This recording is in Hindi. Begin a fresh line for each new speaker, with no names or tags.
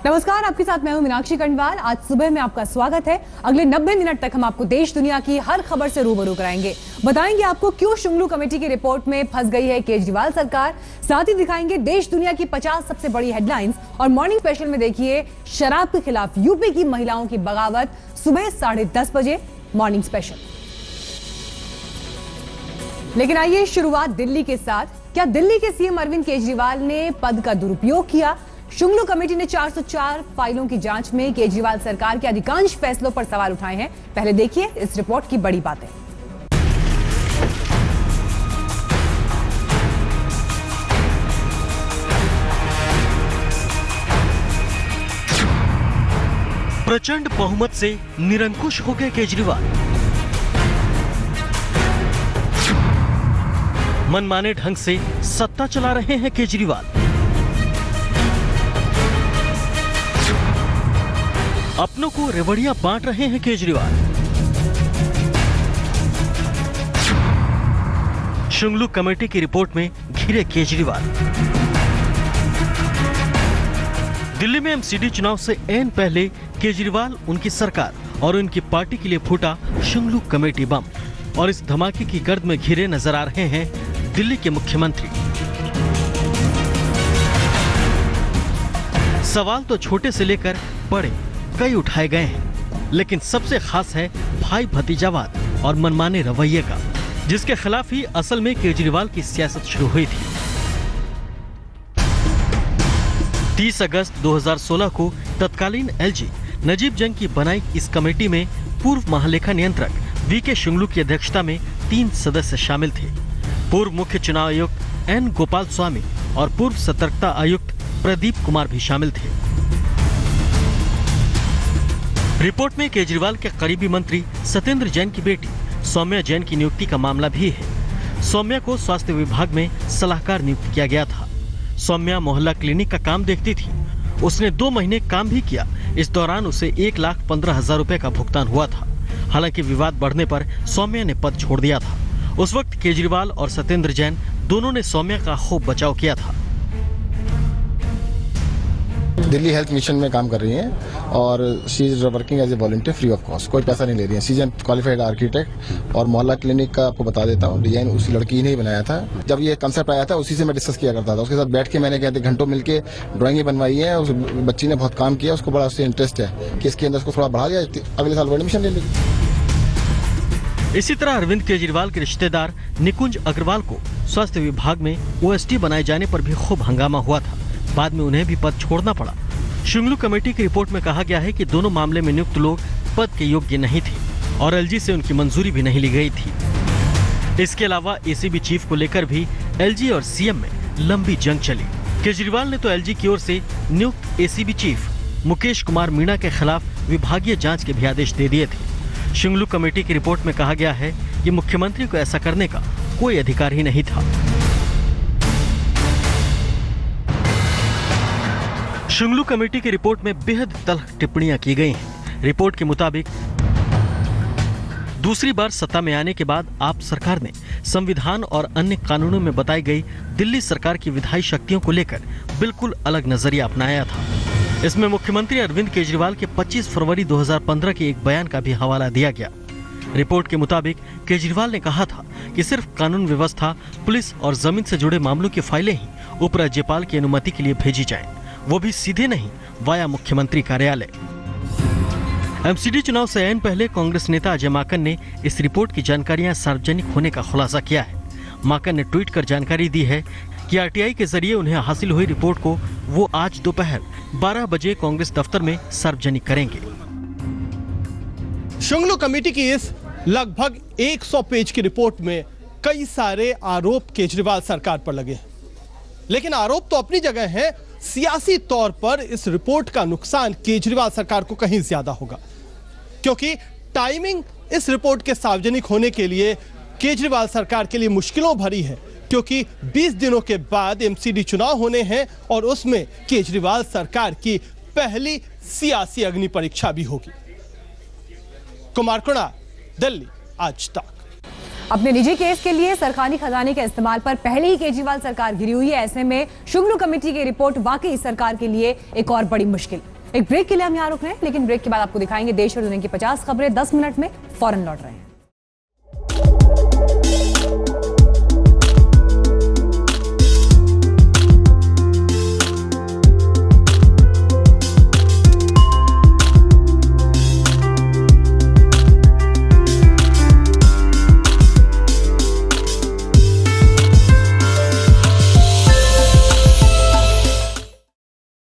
नमस्कार, आपके साथ मैं हूं मीनाक्षी खंडवाल। आज सुबह में आपका स्वागत है। अगले 90 मिनट तक हम आपको देश दुनिया की हर खबर से रूबरू कराएंगे। बताएंगे आपको क्यों शुंगलू कमेटी की रिपोर्ट में फंस गई है केजरीवाल सरकार। साथ ही दिखाएंगे देश दुनिया की 50 सबसे बड़ी हेडलाइंस। और मॉर्निंग स्पेशल में देखिए शराब के खिलाफ यूपी की महिलाओं की बगावत, सुबह 10:30 बजे मॉर्निंग स्पेशल। लेकिन आइए शुरुआत दिल्ली के साथ। क्या दिल्ली के सीएम अरविंद केजरीवाल ने पद का दुरुपयोग किया? शुंगलू कमेटी ने 404 फाइलों की जांच में केजरीवाल सरकार के अधिकांश फैसलों पर सवाल उठाए हैं। पहले देखिए इस रिपोर्ट की बड़ी बातें।
प्रचंड बहुमत से निरंकुश हो गए केजरीवाल। मनमाने ढंग से सत्ता चला रहे हैं केजरीवाल। अपनों को रेवड़ियां बांट रहे हैं केजरीवाल। शुंगलू कमेटी की रिपोर्ट में घिरे केजरीवाल। दिल्ली में एमसीडी चुनाव से ऐन पहले केजरीवाल, उनकी सरकार और उनकी पार्टी के लिए फूटा शुंगलू कमेटी बम। और इस धमाके की गर्द में घिरे नजर आ रहे हैं दिल्ली के मुख्यमंत्री। सवाल तो छोटे से लेकर बड़े कई उठाए गए हैं, लेकिन सबसे खास है भाई भतीजावाद और मनमाने रवैये का, जिसके खिलाफ ही असल में केजरीवाल की सियासत शुरू हुई थी। 30 अगस्त 2016 को तत्कालीन एलजी नजीब जंग की बनाई इस कमेटी में पूर्व महालेखा नियंत्रक वीके शुंगलू की अध्यक्षता में 3 सदस्य शामिल थे। पूर्व मुख्य चुनाव आयुक्त एन गोपाल स्वामी और पूर्व सतर्कता आयुक्त प्रदीप कुमार भी शामिल थे। रिपोर्ट में केजरीवाल के करीबी मंत्री सत्येंद्र जैन की बेटी सौम्या जैन की नियुक्ति का मामला भी है। सौम्या को स्वास्थ्य विभाग में सलाहकार नियुक्त किया गया था। सौम्या मोहल्ला क्लिनिक का काम देखती थी। उसने 2 महीने काम भी किया। इस दौरान उसे 1,15,000 रुपए का भुगतान हुआ था। हालांकि विवाद बढ़ने पर सौम्या ने पद छोड़ दिया था। उस वक्त केजरीवाल और सत्येंद्र जैन दोनों ने सौम्या का खूब बचाव किया था।
दिल्ली हेल्थ मिशन में काम कर रही हैं और she is working as a volunteer free of cost, कोई पैसा नहीं ले रही है। शी इज क्वालिफाइड आर्किटेक्ट और मोहल्ला क्लिनिक का आपको बता देता हूँ, डिजाइन उसी लड़की ने ही बनाया था। जब ये कंसेप्ट आया था उसी से मैं डिस्कस किया करता था। उसके साथ बैठ के मैंने कहते घंटों मिलकर ड्राइंगें बनवाई है। उस बच्ची ने बहुत काम किया, उसको बड़ा उससे इंटरेस्ट है कि इसके अंदर उसको थोड़ा बढ़ा दिया, अगले साल वो एडमिशन ले लेगी।
इसी तरह अरविंद केजरीवाल के रिश्तेदार निकुंज अग्रवाल को स्वास्थ्य विभाग में ओएसडी बनाए जाने पर भी खूब हंगामा हुआ था। बाद में उन्हें भी पद छोड़ना पड़ा। शुंगलू कमेटी की रिपोर्ट में कहा गया है कि दोनों मामले में नियुक्त लोग पद के योग्य नहीं थे और एलजी से उनकी मंजूरी भी नहीं ली गई थी। इसके अलावा एसीबी चीफ को लेकर भी एलजी और सीएम में लंबी जंग चली। केजरीवाल ने तो एलजी की ओर से नियुक्त एसीबी चीफ मुकेश कुमार मीणा के खिलाफ विभागीय जांच के भी आदेश दे दिए थे। शुंगलू कमेटी की रिपोर्ट में कहा गया है कि मुख्यमंत्री को ऐसा करने का कोई अधिकार ही नहीं था। शुंगलू कमेटी की रिपोर्ट में बेहद तल्ख टिप्पणियां की गई हैं। रिपोर्ट के मुताबिक दूसरी बार सत्ता में आने के बाद आप सरकार ने संविधान और अन्य कानूनों में बताई गई दिल्ली सरकार की विधायी शक्तियों को लेकर बिल्कुल अलग नजरिया अपनाया था। इसमें मुख्यमंत्री अरविंद केजरीवाल के 25 फरवरी 2015 के एक बयान का भी हवाला दिया गया। रिपोर्ट के मुताबिक केजरीवाल ने कहा था कि सिर्फ कानून व्यवस्था, पुलिस और जमीन से जुड़े मामलों की फाइलें ही उपराज्यपाल की अनुमति के लिए भेजी जाएं, वो भी सीधे नहीं, वाया मुख्यमंत्री कार्यालय। एमसीडी चुनाव से ऐन पहले कांग्रेस नेता अजय माकन ने इस रिपोर्ट की जानकारियां सार्वजनिक होने का खुलासा किया है। माकन ने ट्वीट कर जानकारी दी है कि आरटीआई के जरिए उन्हें हासिल हुई रिपोर्ट को वो आज दोपहर 12 बजे कांग्रेस दफ्तर में सार्वजनिक करेंगे।
शुंगलू कमेटी की इस लगभग 100 पेज की रिपोर्ट में कई सारे आरोप केजरीवाल सरकार पर लगे हैं, लेकिन आरोप तो अपनी जगह है। सियासी तौर पर इस रिपोर्ट का नुकसान केजरीवाल सरकार को कहीं ज्यादा होगा, क्योंकि टाइमिंग इस रिपोर्ट के सार्वजनिक होने के लिए केजरीवाल सरकार के लिए मुश्किलों भरी है, क्योंकि 20 दिनों के बाद एमसीडी चुनाव होने हैं और उसमें केजरीवाल सरकार की पहली सियासी अग्नि परीक्षा भी होगी। कुमार कुणा, दिल्ली, आज तक।
अपने निजी केस के लिए सरकारी खजाने के इस्तेमाल पर पहले ही केजरीवाल सरकार घिरी हुई है। ऐसे में शुंगलू कमेटी की रिपोर्ट वाकई सरकार के लिए एक और बड़ी मुश्किल। एक ब्रेक के लिए हम यहाँ रुक रहे हैं, लेकिन ब्रेक के बाद आपको दिखाएंगे देश और दुनिया की 50 खबरें 10 मिनट में। फौरन लौट रहे हैं।